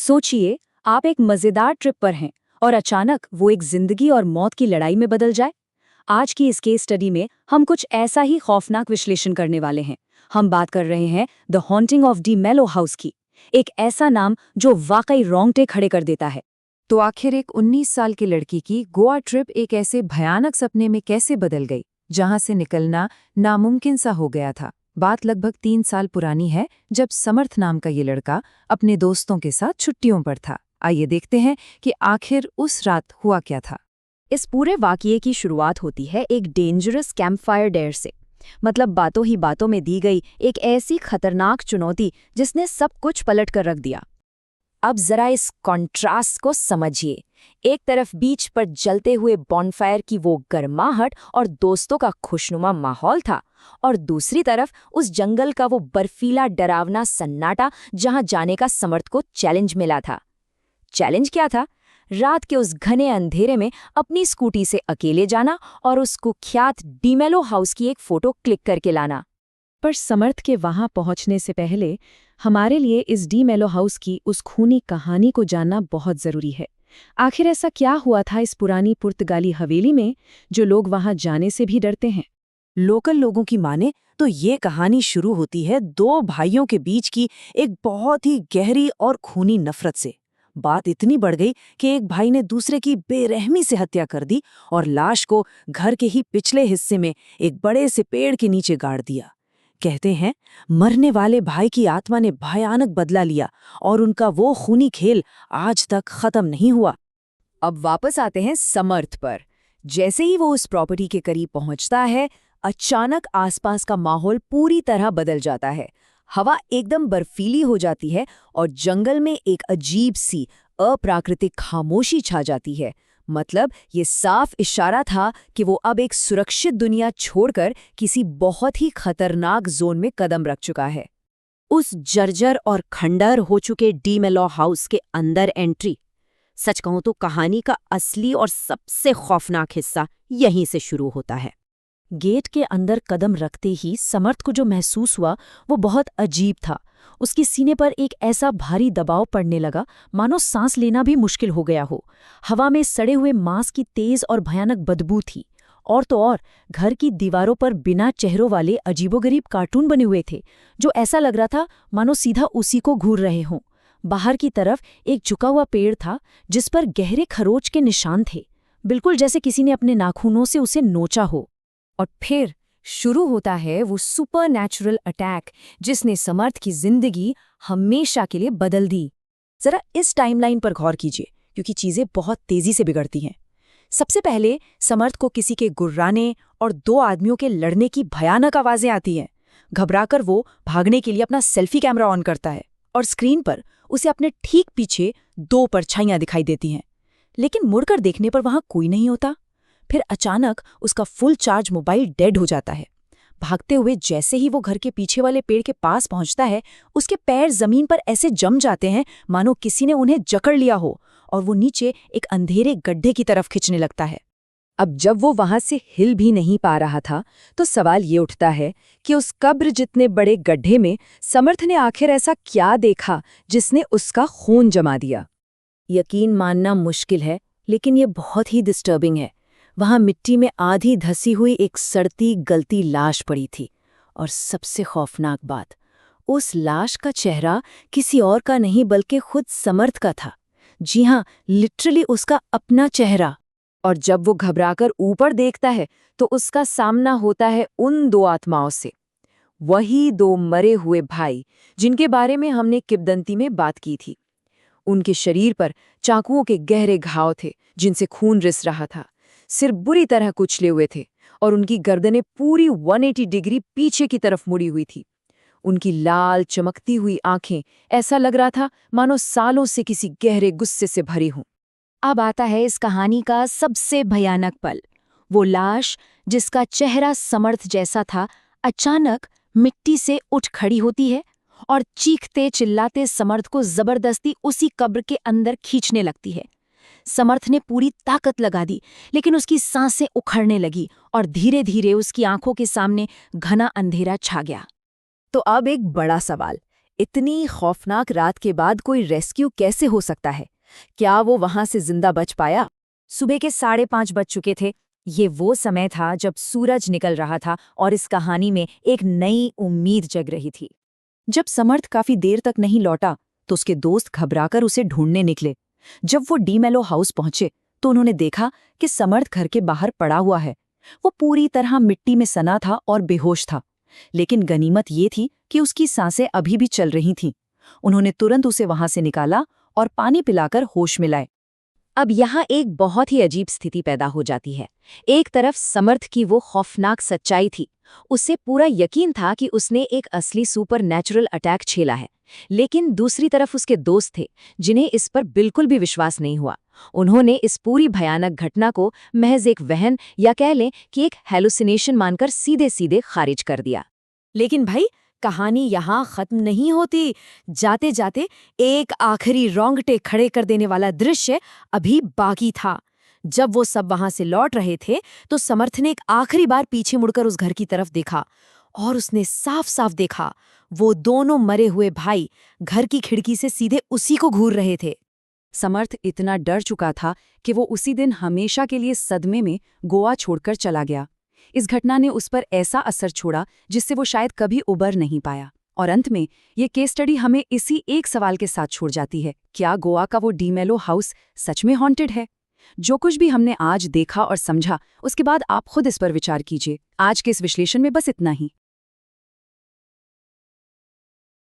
सोचिए, आप एक मजेदार ट्रिप पर हैं और अचानक वो एक जिंदगी और मौत की लड़ाई में बदल जाए। आज की इस केस स्टडी में हम कुछ ऐसा ही खौफनाक विश्लेषण करने वाले हैं। हम बात कर रहे हैं द हॉन्टिंग ऑफ डी मेलो हाउस की, एक ऐसा नाम जो वाकई रोंगटे खड़े कर देता है। तो आखिर एक 19 साल की लड़की की गोवा ट्रिप एक ऐसे भयानक सपने में कैसे बदल गई, जहां से निकलना नामुमकिन सा हो गया था। बात लगभग 3 साल पुरानी है, जब समर्थ नाम का ये लड़का अपने दोस्तों के साथ छुट्टियों पर था। आइए देखते हैं कि आखिर उस रात हुआ क्या था। इस पूरे वाकये की शुरुआत होती है एक डेंजरस कैंपफायर डेयर से। मतलब बातों ही बातों में दी गई एक ऐसी खतरनाक चुनौती जिसने सब कुछ पलट कर रख दिया। अब जरा इस कॉन्ट्रास्ट को समझिए। एक तरफ बीच पर जलते हुए बॉनफायर की वो गर्माहट और दोस्तों का खुशनुमा माहौल था, और दूसरी तरफ उस जंगल का वो बर्फीला डरावना सन्नाटा जहां जाने का समर्थ को चैलेंज मिला था। चैलेंज क्या था? रात के उस घने अंधेरे में अपनी स्कूटी से अकेले जाना और उस कुख्यात डीमेलो हाउस की एक फोटो क्लिक करके लाना। पर समर्थ के वहां पहुंचने से पहले हमारे लिए इस डी मेलो हाउस की उस खूनी कहानी को जानना बहुत जरूरी है। आखिर ऐसा क्या हुआ था इस पुरानी पुर्तगाली हवेली में, जो लोग वहां जाने से भी डरते हैं? लोकल लोगों की माने तो ये कहानी शुरू होती है दो भाइयों के बीच की एक बहुत ही गहरी और खूनी नफरत से। बात इतनी बढ़ गई कि एक भाई ने दूसरे की बेरहमी से हत्या कर दी और लाश को घर के ही पिछले हिस्से में एक बड़े से पेड़ के नीचे गाड़ दिया। कहते हैं मरने वाले भाई की आत्मा ने भयानक बदला लिया और उनका वो खूनी खेल आज तक खत्म नहीं हुआ। अब वापस आते हैं समर्थ पर। जैसे ही वो उस प्रॉपर्टी के करीब पहुंचता है, अचानक आसपास का माहौल पूरी तरह बदल जाता है। हवा एकदम बर्फीली हो जाती है और जंगल में एक अजीब सी अप्राकृतिक खामोशी छा जाती है। मतलब ये साफ इशारा था कि वो अब एक सुरक्षित दुनिया छोड़कर किसी बहुत ही खतरनाक जोन में कदम रख चुका है। उस जर्जर और खंडर हो चुके डी मेलो हाउस के अंदर एंट्री, सच कहूं तो कहानी का असली और सबसे खौफनाक हिस्सा यहीं से शुरू होता है। गेट के अंदर कदम रखते ही समर्थ को जो महसूस हुआ वो बहुत अजीब था। उसके सीने पर एक ऐसा भारी दबाव पड़ने लगा मानो सांस लेना भी मुश्किल हो गया हो। हवा में सड़े हुए मांस की तेज और भयानक बदबू थी, और तो और घर की दीवारों पर बिना चेहरों वाले अजीबोगरीब कार्टून बने हुए थे, जो ऐसा लग रहा था मानो सीधा उसी को घूर रहे हों। बाहर की तरफ एक झुका हुआ पेड़ था जिस पर गहरे खरोच के निशान थे, बिल्कुल जैसे किसी ने अपने नाखूनों से उसे नोचा हो। और फिर शुरू होता है वो सुपरनैचुरल अटैक जिसने समर्थ की जिंदगी हमेशा के लिए बदल दी। जरा इस टाइमलाइन पर गौर कीजिए, क्योंकि चीजें बहुत तेजी से बिगड़ती हैं। सबसे पहले समर्थ को किसी के गुर्राने और दो आदमियों के लड़ने की भयानक आवाजें आती हैं। घबराकर वो भागने के लिए अपना सेल्फी कैमरा ऑन करता है और स्क्रीन पर उसे अपने ठीक पीछे दो परछाइयां दिखाई देती हैं। लेकिन मुड़कर देखने पर वहां कोई नहीं होता। फिर अचानक उसका फुल चार्ज मोबाइल डेड हो जाता है। भागते हुए जैसे ही वो घर के पीछे वाले पेड़ के पास पहुंचता है, उसके पैर जमीन पर ऐसे जम जाते हैं मानो किसी ने उन्हें जकड़ लिया हो, और वो नीचे एक अंधेरे गड्ढे की तरफ खिंचने लगता है। अब जब वो वहां से हिल भी नहीं पा रहा था, तो सवाल ये उठता है कि उस कब्र जितने बड़े गड्ढे में समर्थ ने आखिर ऐसा क्या देखा जिसने उसका खून जमा दिया। यकीन मानना मुश्किल है, लेकिन ये बहुत ही डिस्टर्बिंग है। वहां मिट्टी में आधी धसी हुई एक सड़ती गलती लाश पड़ी थी, और सबसे खौफनाक बात, उस लाश का चेहरा किसी और का नहीं बल्कि खुद समर्थ का था। जी हाँ, लिटरली उसका अपना चेहरा। और जब वो घबराकर ऊपर देखता है तो उसका सामना होता है उन दो आत्माओं से, वही दो मरे हुए भाई जिनके बारे में हमने किंवदंती में बात की थी। उनके शरीर पर चाकुओं के गहरे घाव थे जिनसे खून रिस रहा था। सिर बुरी तरह कुचले हुए थे और उनकी गर्दनें पूरी 180 डिग्री पीछे की तरफ मुड़ी हुई थी। उनकी लाल चमकती हुई आंखें ऐसा लग रहा था मानो सालों से किसी गहरे गुस्से से भरी हों। अब आता है इस कहानी का सबसे भयानक पल। वो लाश जिसका चेहरा समर्थ जैसा था, अचानक मिट्टी से उठ खड़ी होती है और चीखते चिल्लाते समर्थ को जबरदस्ती उसी कब्र के अंदर खींचने लगती है। समर्थ ने पूरी ताकत लगा दी, लेकिन उसकी सांसें उखड़ने लगी और धीरे धीरे उसकी आंखों के सामने घना अंधेरा छा गया। तो अब एक बड़ा सवाल, इतनी खौफनाक रात के बाद कोई रेस्क्यू कैसे हो सकता है? क्या वो वहां से जिंदा बच पाया? सुबह के 5:30 बज चुके थे। ये वो समय था जब सूरज निकल रहा था और इस कहानी में एक नई उम्मीद जग रही थी। जब समर्थ काफी देर तक नहीं लौटा तो उसके दोस्त घबराकर उसे ढूंढने निकले। जब वो डीमेलो हाउस पहुंचे तो उन्होंने देखा कि समर्थ घर के बाहर पड़ा हुआ है। वो पूरी तरह मिट्टी में सना था और बेहोश था, लेकिन गनीमत ये थी कि उसकी सांसें अभी भी चल रही थीं। उन्होंने तुरंत उसे वहां से निकाला और पानी पिलाकर होश में लाए। अब यहाँ एक बहुत ही अजीब स्थिति पैदा हो जाती है। एक तरफ समर्थ की वो खौफनाक सच्चाई थी, उससे पूरा यकीन था कि उसने एक असली सुपर नेचुरल अटैक झेला है। लेकिन दूसरी तरफ उसके दोस्त थे जिन्हें इस पर बिल्कुल भी विश्वास नहीं हुआ। उन्होंने इस पूरी भयानक घटना को महज एक वहम या कह लें कि एक हेलुसिनेशन मानकर सीधे सीधे खारिज कर दिया। लेकिन भाई, कहानी यहाँ खत्म नहीं होती। जाते जाते एक आखिरी रोंगटे खड़े कर देने वाला दृश्य अभी बाकी था। जब वो सब वहां से लौट रहे थे तो समर्थ ने एक आखिरी बार पीछे मुड़कर उस घर की तरफ देखा और उसने साफ साफ देखा वो दोनों मरे हुए भाई घर की खिड़की से सीधे उसी को घूर रहे थे। समर्थ इतना डर चुका था कि वो उसी दिन हमेशा के लिए सदमे में गोवा छोड़कर चला गया। इस घटना ने उस पर ऐसा असर छोड़ा जिससे वो शायद कभी उबर नहीं पाया। और अंत में ये केस स्टडी हमें इसी एक सवाल के साथ छोड़ जाती है, क्या गोवा का वो डीमेलो हाउस सच में हॉन्टेड है? जो कुछ भी हमने आज देखा और समझा, उसके बाद आप खुद इस पर विचार कीजिए। आज के इस विश्लेषण में बस इतना ही।